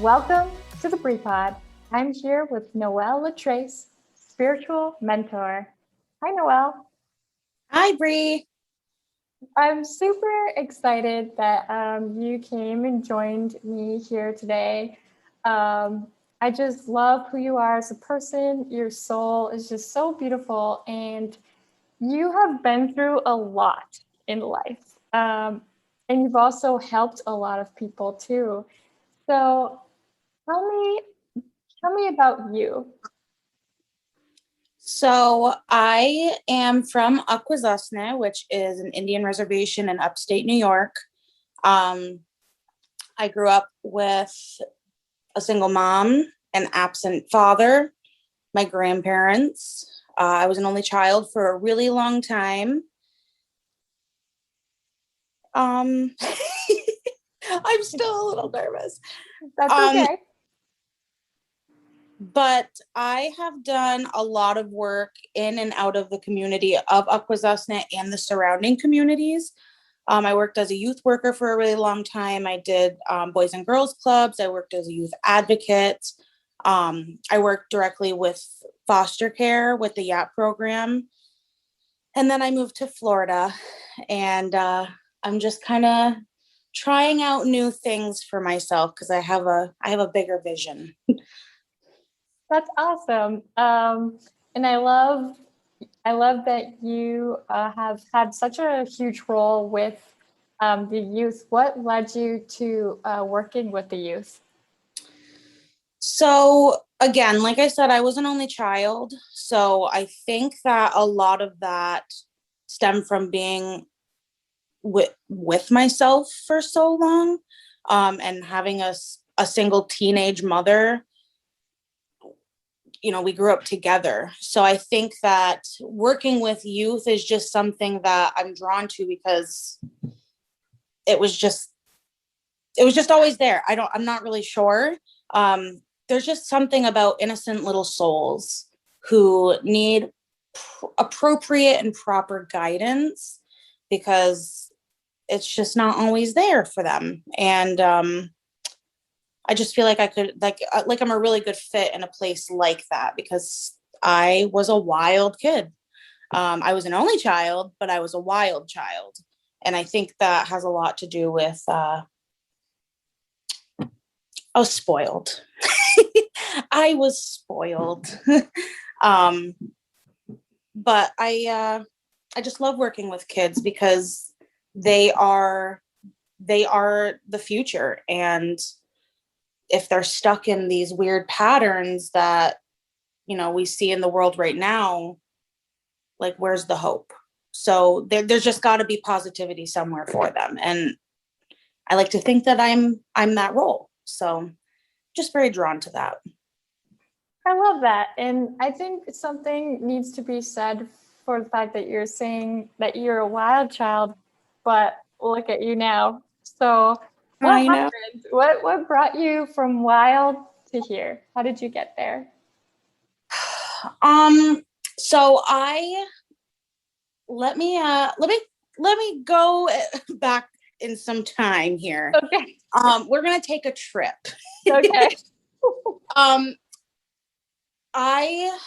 Welcome to the Pod. I'm here with Noelle LaTrace, spiritual mentor. Hi, Noelle. Hi, Bree. I'm super excited that you came and joined me here today. I just love who you are as a person. Your soul is just so beautiful, and you have been through a lot in life. And you've also helped a lot of people too. So tell me about you. So I am from Akwesasne, which is an Indian reservation in upstate New York. Um, I grew up with a single mom, an absent father, my grandparents. I was an only child for a really long time. I'm still a little nervous. That's Um, okay. but I have done a lot of work in and out of the community of Akwesasne and the surrounding communities. I worked as a youth worker for a really long time. I did boys and girls clubs. I worked as a youth advocate. I worked directly with foster care with the YAP program. And then I moved to Florida, and I'm just kind of trying out new things for myself because I have a bigger vision. That's awesome. And I love that you have had such a huge role with the youth. What led you to working with the youth? So again, like I said, I was an only child. So I think that a lot of that stemmed from being with myself for so long, and having a single teenage mother. We grew up together. So I think that working with youth is just something that I'm drawn to because it was just always there. I'm not really sure. There's just something about innocent little souls who need appropriate and proper guidance because it's just not always there for them. And I just feel like I could like I'm a really good fit in a place like that because I was a wild kid. I was an only child, but I was a wild child. And I think that has a lot to do with I was spoiled. I was spoiled. um, but I just love working with kids because they are the future, and if they're stuck in these weird patterns that we see in the world right now, like where's the hope? So there's just got to be positivity somewhere for them, and I like to think that I'm that role. So just very drawn to that. I love that. And I think something needs to be said for the fact that you're saying that you're a wild child, but look at you now. So what I know. happened? What brought you from wild to here? How did you get there? Um. So I let me go back in some time here. Okay. We're gonna take a trip. Okay. um, I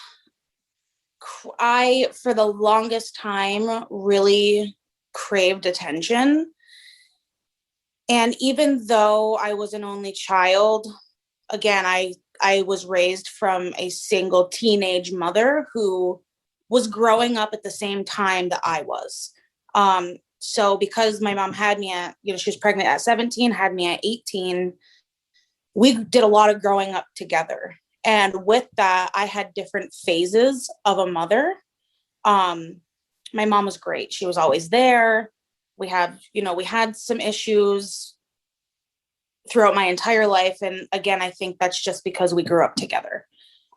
I for the longest time really craved attention, and even though I was an only child, again, I was raised from a single teenage mother who was growing up at the same time that I was. So because my mom had me she was pregnant at 17, had me at 18, we did a lot of growing up together. And with that, I had different phases of a mother. Um, my mom was great. She was always there. We had some issues throughout my entire life. And again, I think that's just because we grew up together.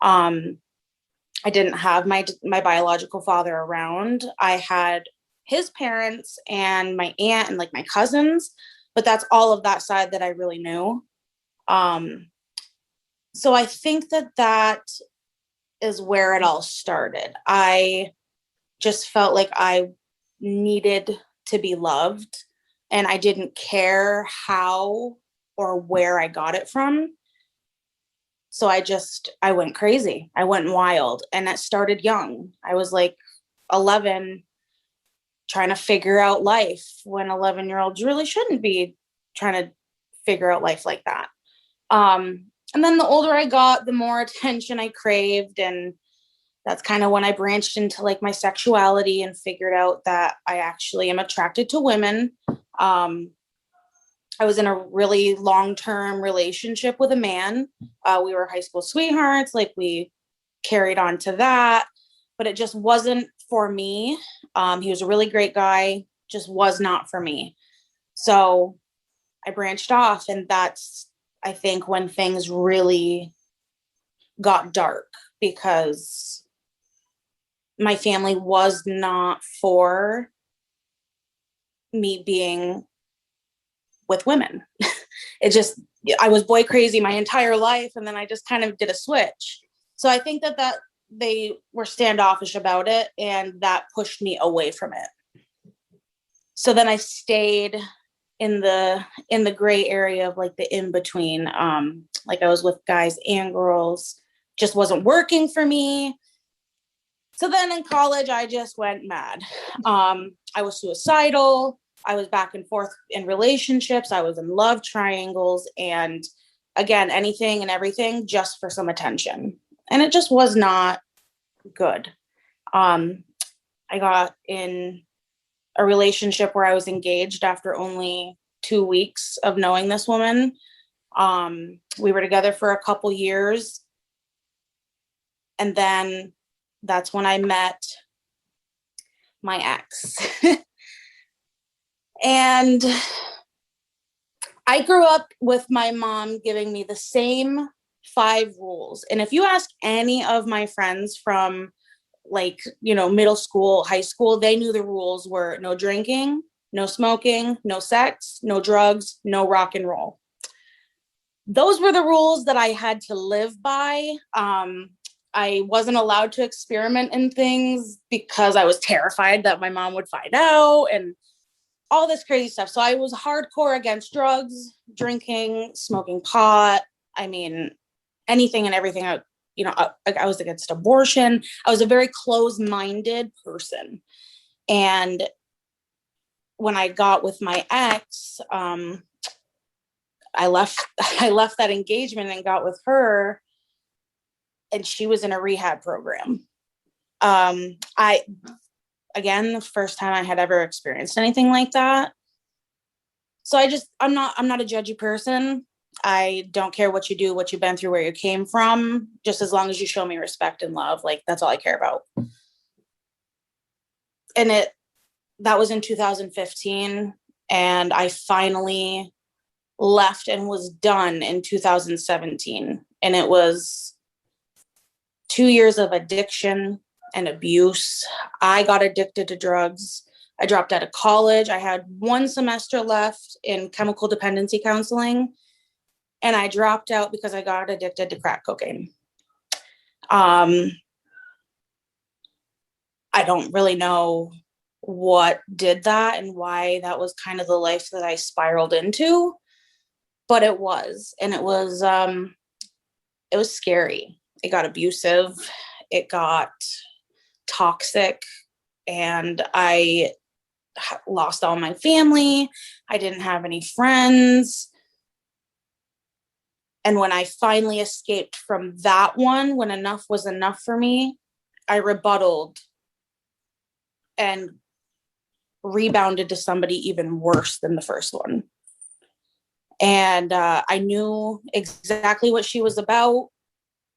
Um, I didn't have my biological father around. I had his parents and my aunt and like my cousins, but that's all of that side that I really knew. Um, so I think that is where it all started. I just felt like I needed to be loved, and I didn't care how or where I got it from. So I went crazy. I went wild, and it started young. I was like 11, trying to figure out life when 11-year-olds really shouldn't be trying to figure out life like that. And then the older I got, the more attention I craved. And that's kind of when I branched into like my sexuality and figured out that I actually am attracted to women. I was in a really long-term relationship with a man. We were high school sweethearts. Like, we carried on to that, but it just wasn't for me. He was a really great guy, just was not for me. So I branched off, and that's, I think, when things really got dark, because my family was not for me being with women. I was boy crazy my entire life, and then I just kind of did a switch. So I think that they were standoffish about it, and that pushed me away from it. So then I stayed in the gray area of like the in between. Like, I was with guys and girls, just wasn't working for me. So then in college, I just went mad. I was suicidal. I was back and forth in relationships. I was in love triangles, and again, anything and everything just for some attention. And it just was not good. I got in a relationship where I was engaged after only 2 weeks of knowing this woman. We were together for a couple years. And then that's when I met my ex. And I grew up with my mom giving me the same 5 rules. And if you ask any of my friends from like, middle school, high school, they knew the rules were no drinking, no smoking, no sex, no drugs, no rock and roll. Those were the rules that I had to live by. I wasn't allowed to experiment in things because I was terrified that my mom would find out and all this crazy stuff. So I was hardcore against drugs, drinking, smoking pot. I mean, anything and everything. I was against abortion. I was a very closed-minded person. And when I got with my ex, I left that engagement and got with her, and she was in a rehab program. Again, the first time I had ever experienced anything like that. So I'm not a judgy person. I don't care what you do, what you've been through, where you came from, just as long as you show me respect and love. Like, that's all I care about. And that was in 2015. And I finally left and was done in 2017. And it was 2 years of addiction and abuse. I got addicted to drugs. I dropped out of college. I had 1 semester left in chemical dependency counseling, and I dropped out because I got addicted to crack cocaine. I don't really know what did that and why that was kind of the life that I spiraled into, but it was, and it was scary. It got abusive. It got toxic, and I lost all my family. I didn't have any friends. And when I finally escaped from that one, when enough was enough for me, I rebutted and rebounded to somebody even worse than the first one. And I knew exactly what she was about.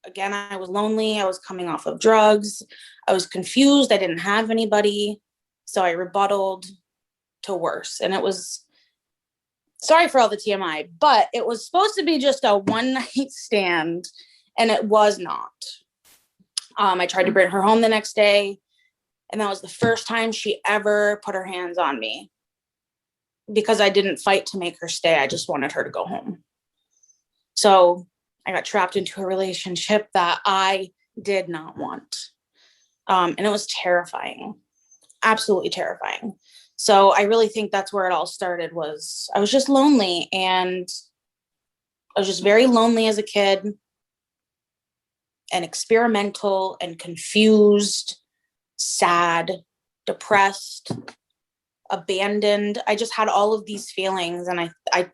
Again, I was lonely. I was coming off of drugs. I was confused. I didn't have anybody. So I rebutted to worse. And it was, sorry for all the TMI, but it was supposed to be just a one-night stand, and it was not. I tried to bring her home the next day, and that was the first time she ever put her hands on me, because I didn't fight to make her stay. I just wanted her to go home. So I got trapped into a relationship that I did not want. And it was terrifying, absolutely terrifying. So I really think that's where it all started. Was I was just lonely, and I was just very lonely as a kid. and experimental and confused, sad, depressed, abandoned. I just had all of these feelings, and I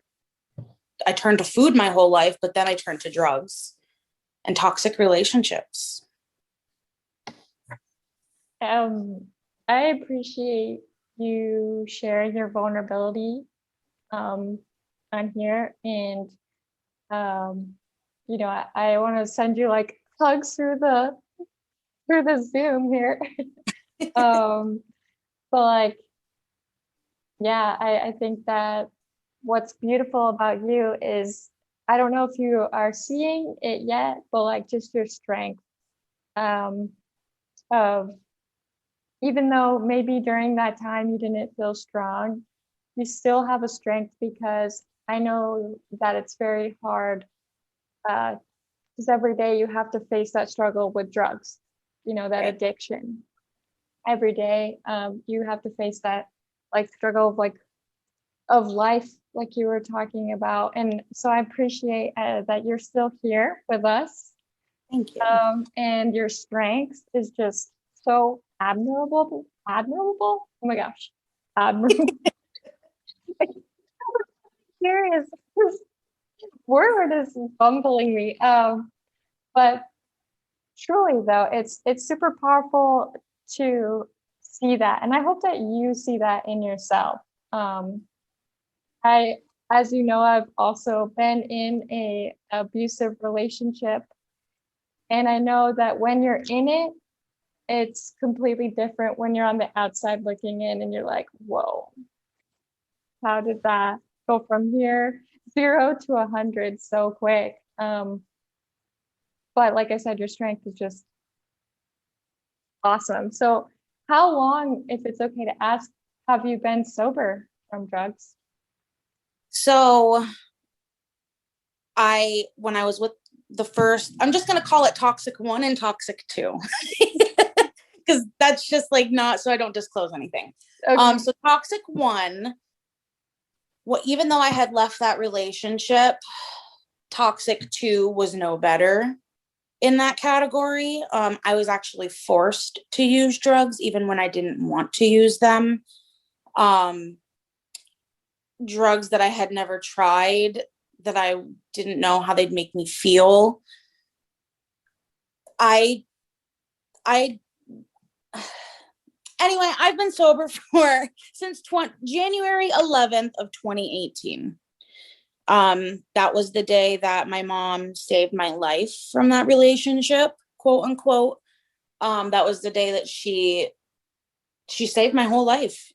turned to food my whole life, but then I turned to drugs and toxic relationships. I appreciate you sharing your vulnerability on here, and you know, I want to send you like hugs through the Zoom here. But like, yeah, I think that what's beautiful about you is, I don't know if you are seeing it yet, but like just your strength, of, even though maybe during that time you didn't feel strong, you still have a strength, because I know that it's very hard, because every day you have to face that struggle with drugs, you know, that addiction. Every day, you have to face that like struggle of life, like you were talking about. And so I appreciate that you're still here with us. Thank you. And your strength is just so admirable. Admirable? Oh my gosh. Admirable. Serious. This word is bumbling me. But truly though, it's super powerful to see that. And I hope that you see that in yourself. I, as you know, I've also been in a abusive relationship. And I know that when you're in it, it's completely different when you're on the outside looking in and you're like, whoa, how did that go from here, 0 to 100 so quick? But like I said, your strength is just awesome. So how long, if it's okay to ask, have you been sober from drugs? So when I was with the first, I'm just going to call it toxic 1 and toxic 2, because that's just like not, so I don't disclose anything. Okay. So toxic 1, even though I had left that relationship, toxic 2 was no better in that category. I was actually forced to use drugs even when I didn't want to use them. Drugs that I had never tried, that I didn't know how they'd make me feel. Anyway, I've been sober since January 11th of 2018. That was the day that my mom saved my life from that relationship, quote unquote. That was the day that she saved my whole life.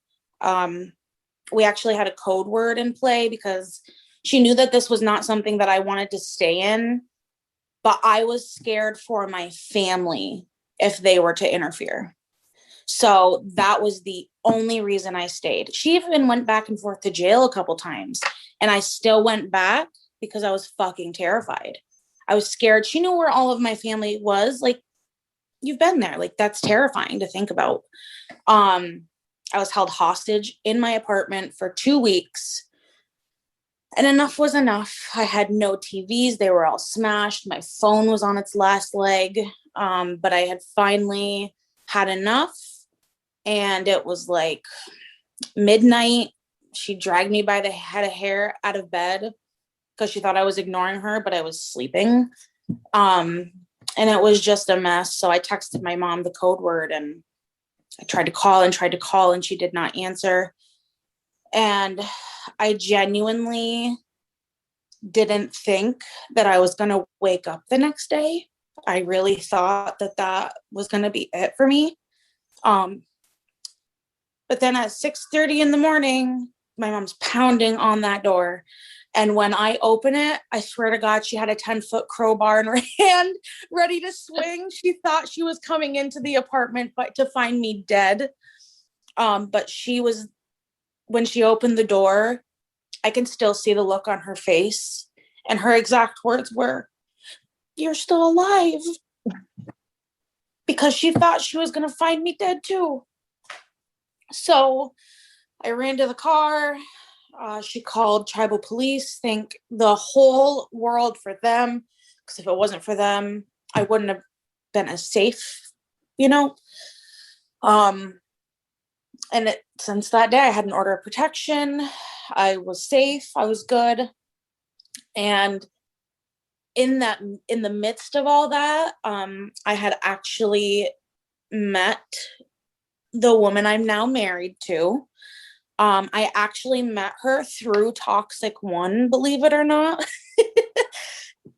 We actually had a code word in play because she knew that this was not something that I wanted to stay in, but I was scared for my family if they were to interfere. So that was the only reason I stayed. She even went back and forth to jail a couple times, and I still went back because I was fucking terrified. I was scared. She knew where all of my family was. Like, you've been there. Like, that's terrifying to think about. I was held hostage in my apartment for 2 weeks, and enough was enough. I had no TVs. They were all smashed. My phone was on its last leg. But I had finally had enough. And it was like midnight. She dragged me by the head of hair out of bed because she thought I was ignoring her, but I was sleeping. And it was just a mess. So I texted my mom the code word, and I tried to call, and she did not answer. And I genuinely didn't think that I was going to wake up the next day. I really thought that was going to be it for me. But then at 6:30 in the morning, my mom's pounding on that door. And when I open it, I swear to God, she had a 10-foot crowbar in her hand, ready to swing. She thought she was coming into the apartment to find me dead. But when she opened the door, I can still see the look on her face. And her exact words were, "You're still alive." Because she thought she was going to find me dead too. So I ran to the car. She called tribal police. Thank the whole world for them. Because if it wasn't for them, I wouldn't have been as safe, you know. And since that day, I had an order of protection. I was safe. I was good. And in the midst of all that, I had actually met the woman I'm now married to. I actually met her through Toxic One, believe it or not.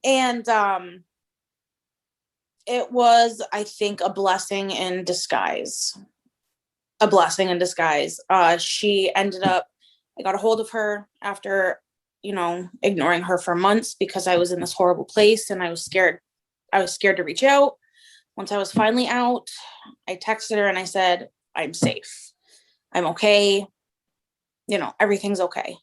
And it was, I think, a blessing in disguise. A blessing in disguise. She ended up, I got a hold of her after, ignoring her for months because I was in this horrible place and I was scared. I was scared to reach out. Once I was finally out, I texted her and I said, I'm safe. I'm okay. Everything's okay.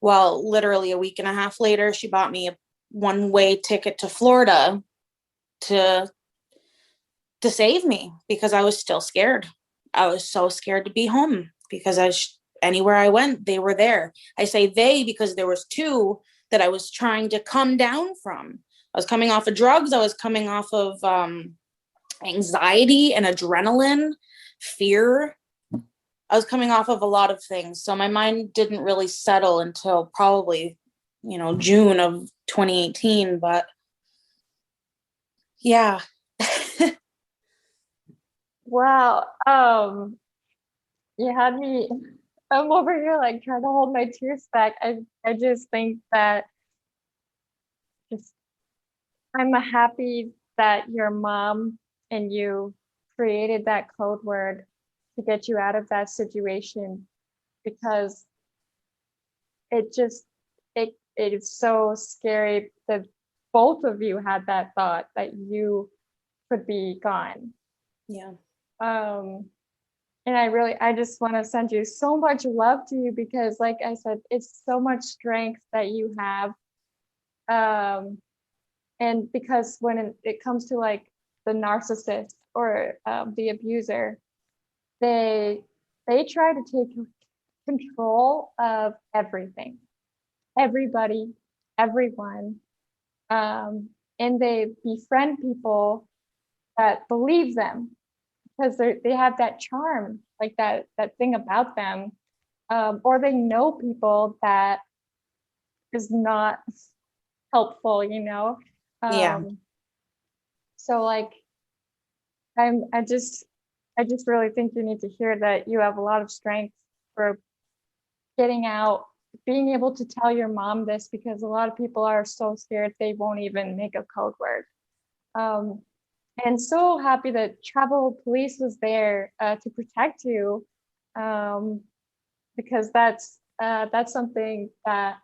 Well, literally a week and a half later, she bought me a one-way ticket to Florida to save me because I was still scared. I was so scared to be home because anywhere I went, they were there. I say they because there was two that I was trying to come down from. I was coming off of drugs. I was coming off of anxiety and adrenaline, fear. I was coming off of a lot of things. So my mind didn't really settle until probably, June of 2018. But yeah. Wow. You had me, I'm over here like trying to hold my tears back. I just think that just I'm happy that your mom and you created that code word to get you out of that situation, because it is so scary that both of you had that thought that you could be gone. Yeah. And I just want to send you so much love to you, because like I said, it's so much strength that you have. And because when it comes to like the narcissist or the abuser, they try to take control of everything, everybody, everyone, and they befriend people that believe them because they have that charm, like that thing about them, or they know people that is not helpful, Yeah. So like I just really think you need to hear that you have a lot of strength for getting out, being able to tell your mom this, because a lot of people are so scared they won't even make a code word. And so happy that travel police was there to protect you, because that's something that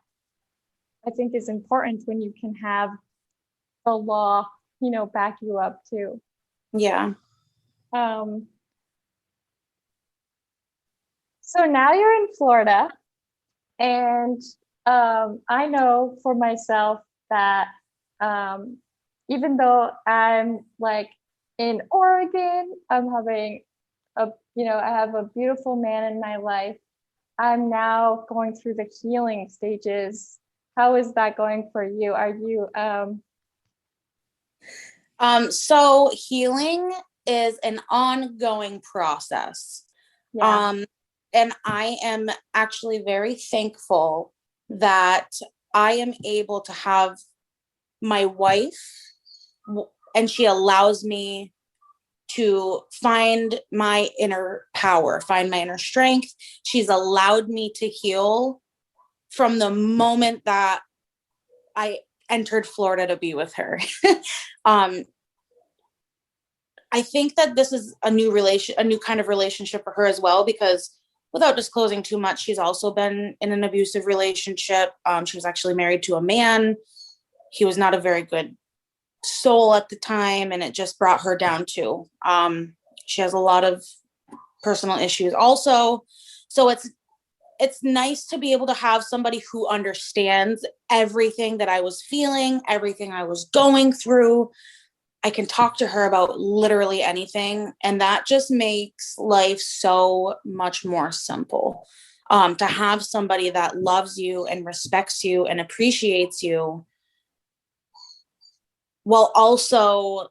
I think is important when you can have the law, back you up too. Yeah. So now you're in Florida, and I know for myself that even though I'm like in Oregon, I'm having I have a beautiful man in my life. I'm now going through the healing stages. How is that going for you? Are you so healing is an ongoing process. yeah. And I am actually very thankful that I am able to have my wife, and she allows me to find my inner power, find my inner strength. She's allowed me to heal from the moment that I entered Florida to be with her. I think that this is a new kind of relationship for her as well, because without disclosing too much, she's also been in an abusive relationship. She was actually married to a man. He was not a very good soul at the time, and it just brought her down too. She has a lot of personal issues also. So it's nice to be able to have somebody who understands everything that I was feeling, everything I was going through. I can talk to her about literally anything, and that just makes life so much more simple. To have somebody that loves you and respects you and appreciates you, while also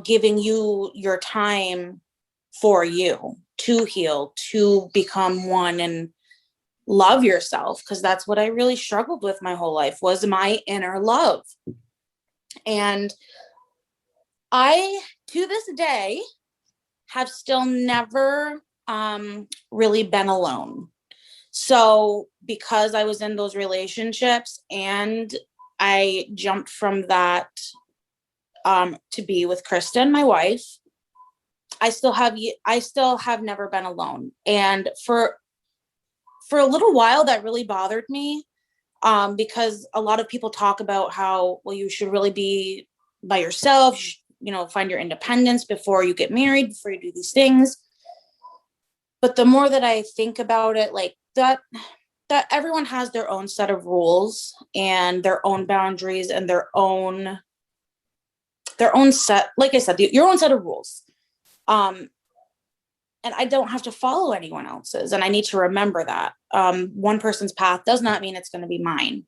giving you your time for you to heal, to become one and love yourself. Because that's what I really struggled with my whole life, was my inner love. And I, to this day, have still never really been alone. So because I was in those relationships and I jumped from that to be with Kristen, my wife, I still have never been alone. And for a little while that really bothered me, because a lot of people talk about how, well, you should really be by yourself, you should, find your independence before you get married, before you do these things. But the more that I think about it, like that everyone has their own set of rules and their own boundaries and their own set, like I said, your own set of rules. And I don't have to follow anyone else's. And I need to remember that. One person's path does not mean it's going to be mine.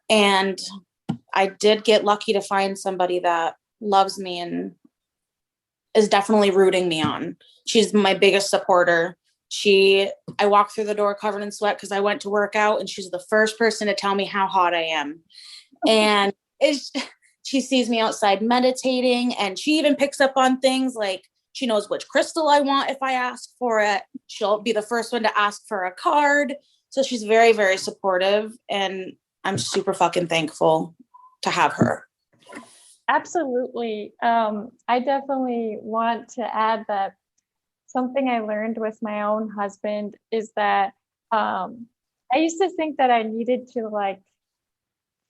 And I did get lucky to find somebody that loves me and is definitely rooting me on. She's my biggest supporter. I walked through the door covered in sweat because I went to work out, and she's the first person to tell me how hot I am. And she sees me outside meditating, and she even picks up on things like she knows which crystal I want if I ask for it. She'll be the first one to ask for a card. So she's very, very supportive, and I'm super fucking thankful to have her. Absolutely. I definitely want to add that something I learned with my own husband is that I used to think that I needed to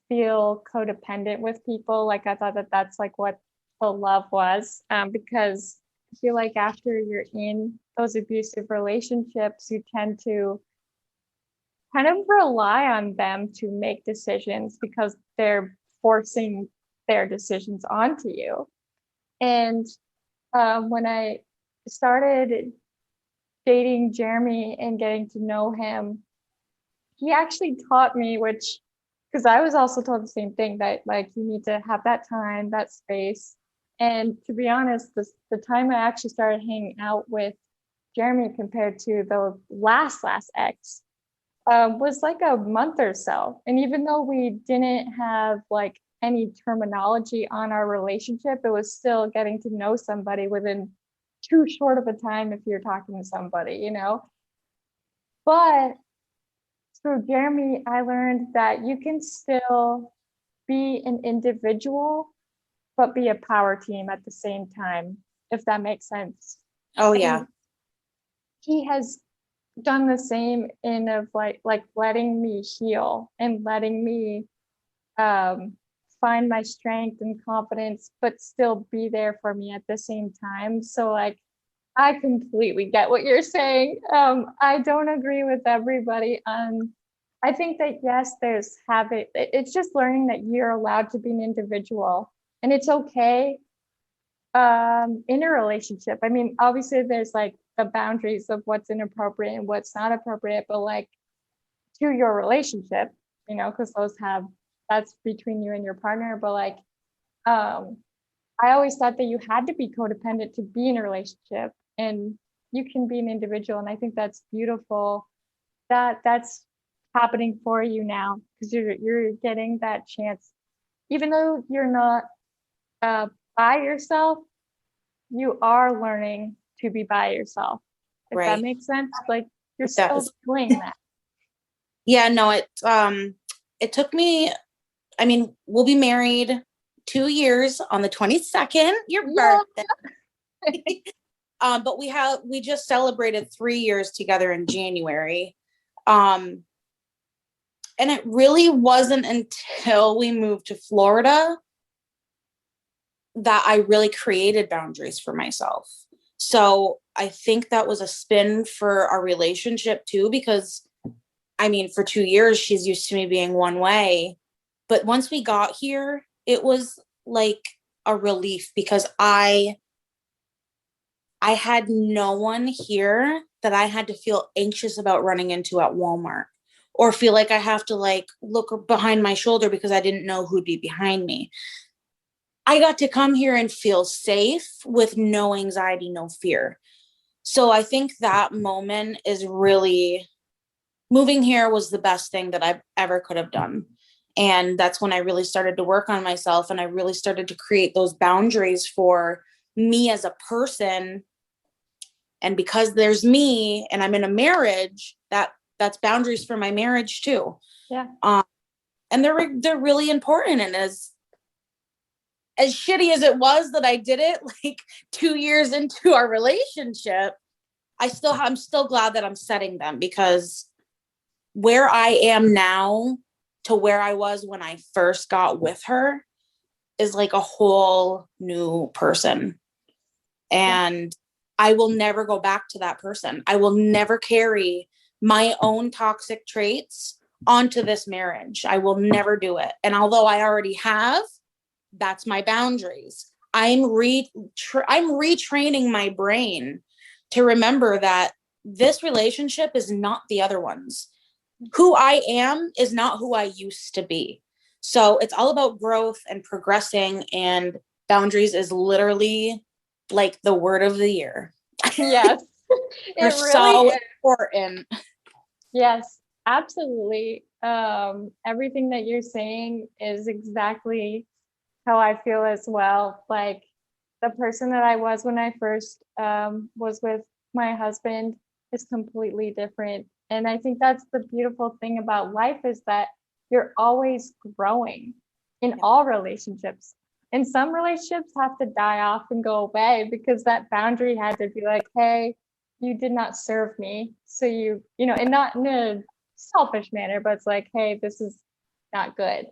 feel codependent with people. Like I thought that that's what the love was, because I feel like after you're in those abusive relationships, you tend to kind of rely on them to make decisions because they're forcing their decisions onto you. And when I started dating Jeremy and getting to know him, he actually taught me, because I was also told the same thing, that you need to have that time, that space. And to be honest, the time I actually started hanging out with Jeremy compared to the last ex was a month or so. And even though we didn't have any terminology on our relationship, it was still getting to know somebody within too short of a time if you're talking to somebody, But through Jeremy, I learned that you can still be an individual, but be a power team at the same time, if that makes sense. Oh, yeah. And he has done the same in of letting me heal and letting me find my strength and confidence, but still be there for me at the same time. So I completely get what you're saying. I don't agree with everybody. I think that yes, there's habit. It's just learning that you're allowed to be an individual, and it's okay in a relationship. I mean, obviously there's the boundaries of what's inappropriate and what's not appropriate, but to your relationship, because that's between you and your partner. But I always thought that you had to be codependent to be in a relationship, and you can be an individual. And I think that's beautiful that that's happening for you now, because you're getting that chance, even though you're not by yourself, you are learning to be by yourself, if Right. that makes sense. You're still doing that. Yeah, no, it took me, I mean, we'll be married 2 years on the 22nd, your birthday. But we just celebrated 3 years together in January. And it really wasn't until we moved to Florida that I really created boundaries for myself. So I think that was a spin for our relationship too, because I mean, for 2 years, she's used to me being one way. But once we got here, it was like a relief, because I had no one here that I had to feel anxious about running into at Walmart, or feel like I have to look behind my shoulder because I didn't know who'd be behind me. I got to come here and feel safe with no anxiety, no fear. So I think that moment is really, moving here was the best thing that I ever could have done. And that's when I really started to work on myself, and I really started to create those boundaries for me as a person. And because there's me and I'm in a marriage, that's boundaries for my marriage too. Yeah. And they're really important. And as shitty as it was that I did it like 2 years into our relationship, I'm still glad that I'm setting them, because where I am now to where I was when I first got with her is like a whole new person. And I will never go back to that person. I will never carry my own toxic traits onto this marriage. I will never do it. And although I already have, that's my boundaries. I'm retraining my brain to remember that this relationship is not the other ones. Who I am is not who I used to be. So it's all about growth and progressing, and boundaries is literally like the word of the year. Yes. They're really so important. Yes, absolutely. Everything that you're saying is exactly how I feel as well. Like, the person that I was when I first was with my husband is completely different. And I think that's the beautiful thing about life, is that you're always growing in all relationships. And some relationships have to die off and go away because that boundary had to be like, hey, you did not serve me. So and not in a selfish manner, but it's like, hey, this is not good.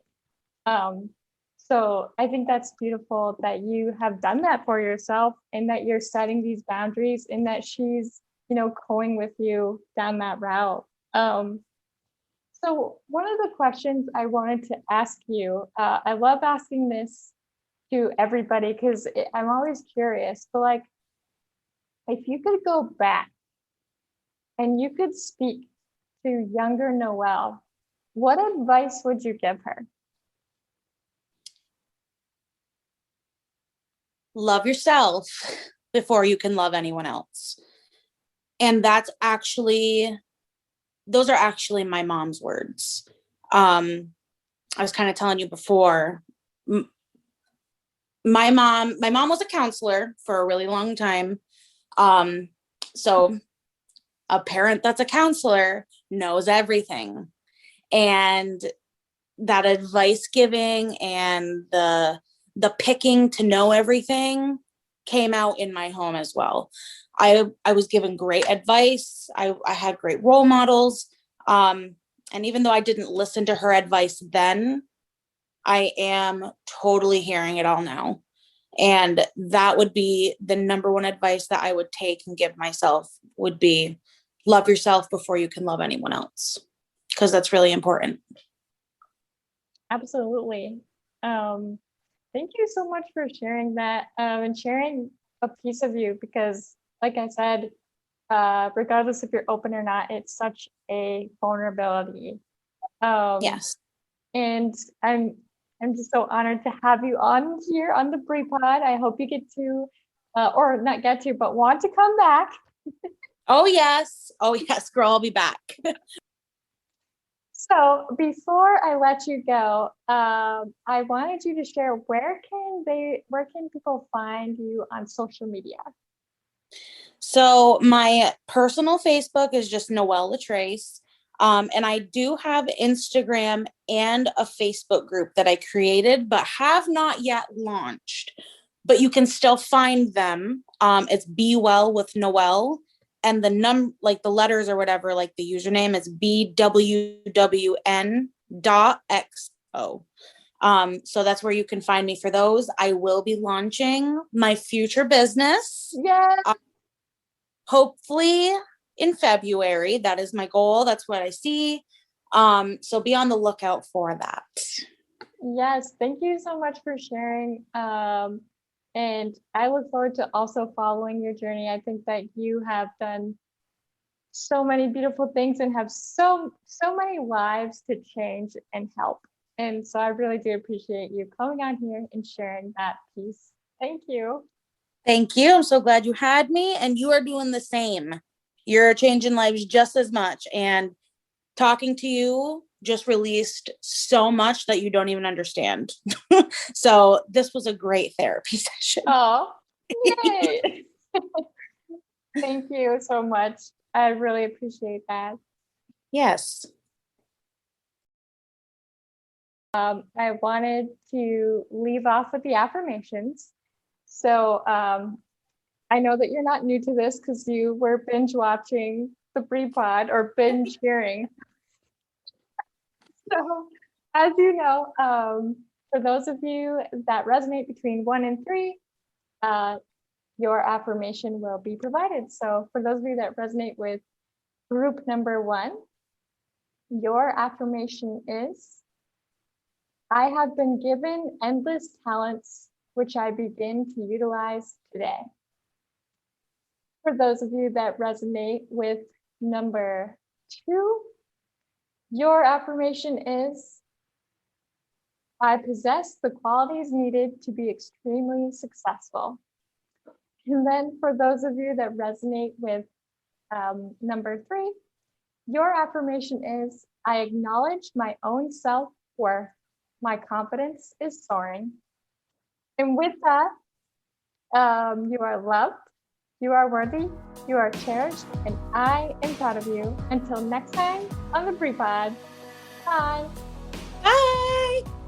So I think that's beautiful that you have done that for yourself, and that you're setting these boundaries, and that she's, going with you down that route. So one of the questions I wanted to ask you, I love asking this to everybody because I'm always curious, but like, if you could go back and you could speak to younger Noelle, what advice would you give her? Love yourself before you can love anyone else. And those are actually my mom's words. I was kind of telling you before, my mom was a counselor for a really long time. So a parent that's a counselor knows everything. And that advice giving and the picking to know everything came out in my home as well. I was given great advice. I had great role models. And even though I didn't listen to her advice then, I am totally hearing it all now. And that would be the number one advice that I would take and give myself, would be love yourself before you can love anyone else, because that's really important. Absolutely. Thank you so much for sharing that, and sharing a piece of you, because like I said, regardless if you're open or not, it's such a vulnerability. Yes. And I'm just so honored to have you on here on the Brie Pod. I hope you get to, or not get to, but want to come back. Oh yes, girl, I'll be back. So before I let you go, I wanted you to share, where can people find you on social media? So my personal Facebook is just Noelle LaTrace. And I do have Instagram and a Facebook group that I created, but have not yet launched. But you can still find them. It's Be Well with Noelle, and the letters or whatever, like the username is BWWN.XO. So that's where you can find me for those. I will be launching my future business. Yeah. Hopefully in February. That is my goal. That's what I see. So be on the lookout for that. Yes, thank you so much for sharing. And I look forward to also following your journey. I think that you have done so many beautiful things and have so many lives to change and help. And so I really do appreciate you coming on here and sharing that piece. Thank you. Thank you. I'm so glad you had me, and you are doing the same. You're changing lives just as much, and talking to you just released so much that you don't even understand. So this was a great therapy session. Oh, yay. Thank you so much. I really appreciate that. Yes. I wanted to leave off with the affirmations. So I know that you're not new to this because you were binge watching the Brie Pod or binge hearing. So as you know, for those of you that resonate between 1 and 3, your affirmation will be provided. So for those of you that resonate with group number 1, your affirmation is, I have been given endless talents, which I begin to utilize today. For those of you that resonate with number 2, your affirmation is, I possess the qualities needed to be extremely successful. And then for those of you that resonate with number 3, your affirmation is, I acknowledge my own self-worth. My confidence is soaring. And with that, you are loved, you are worthy, you are cherished, and I am proud of you. Until next time on the Brie Pod. Bye. Bye.